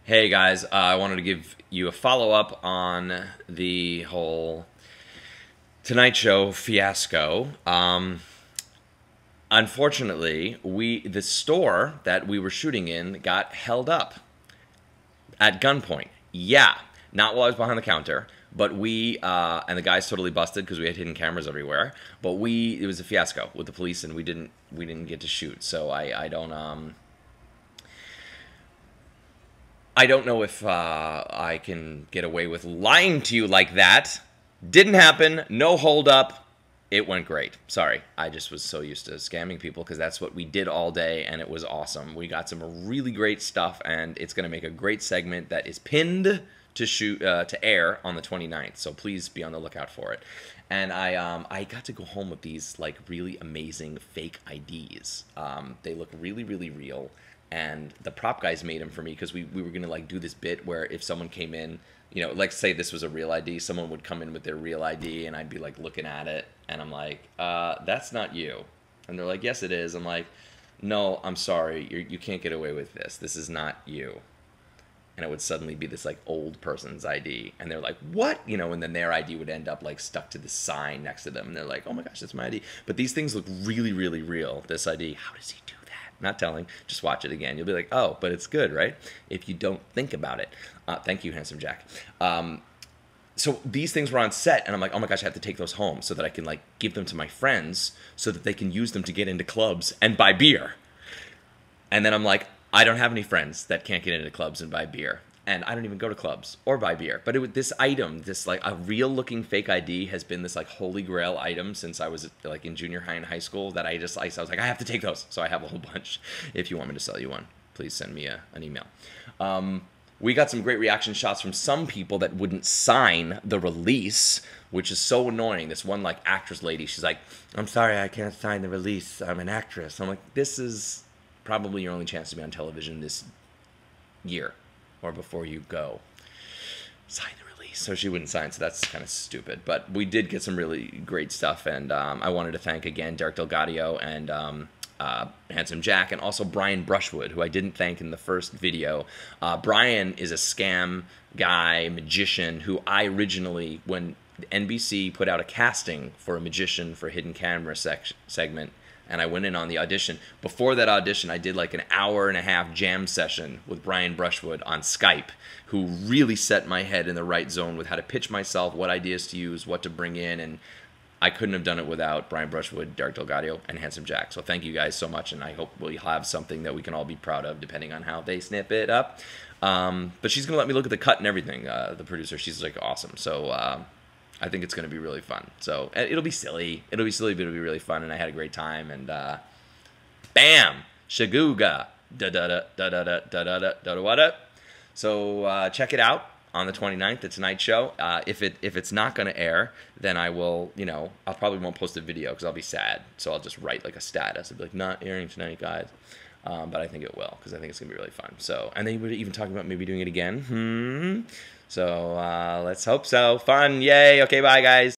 Hey guys, I wanted to give you a follow-up on the whole Tonight Show fiasco. Unfortunately, the store that we were shooting in got held up at gunpoint. Yeah, not while I was behind the counter, but and the guy's totally busted because we had hidden cameras everywhere. But it was a fiasco with the police, and we didn't get to shoot. So I don't know if I can get away with lying to you like that. Didn't happen. No hold up. It went great. Sorry. I just was so used to scamming people because that's what we did all day, and it was awesome. We got some really great stuff, and it's going to make a great segment that is pinned to air on the 29th. So please be on the lookout for it. And I got to go home with these like really amazing fake IDs. They look really, really real. And the prop guys made them for me because we were going to like do this bit where if someone came in, you know, like say this was a real ID, someone would come in with their real ID and I'd be like looking at it and I'm like, that's not you. And they're like, yes, it is. I'm like, no, I'm sorry. You can't get away with this. This is not you. And it would suddenly be this like old person's ID. And they're like, what? You know, and then their ID would end up like stuck to the sign next to them. And they're like, oh my gosh, that's my ID. But these things look really, really real. This ID, how does he do that? Not telling. Just watch it again. You'll be like, oh, but it's good, right? If you don't think about it. Thank you, Handsome Jack. So these things were on set, and I'm like, oh my gosh, I have to take those home so that I can like give them to my friends so that they can use them to get into clubs and buy beer. And then I'm like, I don't have any friends that can't get into clubs and buy beer. And I don't even go to clubs or buy beer. But this item, this like a real looking fake ID has been this like holy grail item since I was like in junior high and high school that I was like, I have to take those. So I have a whole bunch. If you want me to sell you one, please send me an email. We got some great reaction shots from some people that wouldn't sign the release, which is so annoying. This one like actress lady, she's like, I'm sorry, I can't sign the release. I'm an actress. I'm like, this is probably your only chance to be on television this year. Or before you go, sign the release. So she wouldn't sign, so that's kind of stupid. But we did get some really great stuff, and I wanted to thank again Derek Delgadio and Handsome Jack, and also Brian Brushwood, who I didn't thank in the first video. Brian is a scam guy, magician, who I originally, when NBC put out a casting for a magician for Hidden Camera segment, and I went in on the audition. Before that audition, I did like an hour-and-a-half jam session with Brian Brushwood on Skype, who really set my head in the right zone with how to pitch myself, what ideas to use, what to bring in, and I couldn't have done it without Brian Brushwood, Derek Delgadio, and Handsome Jack. So thank you guys so much, and I hope we'll have something that we can all be proud of, depending on how they snip it up. But she's going to let me look at the cut and everything, the producer. She's like awesome. So I think it's going to be really fun. So it'll be silly. It'll be silly, but it'll be really fun. And I had a great time. And bam, shagooga, da da da da da da da da da da da. So check it out on the 29th, the Tonight Show. If it's not going to air, then I will, you know, I probably won't post a video because I'll be sad. So I'll just write like a status. I'll be like, not airing tonight, guys. But I think it will because I think it's going to be really fun. So, and they were even talking about maybe doing it again. So let's hope so. Fun. Yay. Okay, bye, guys.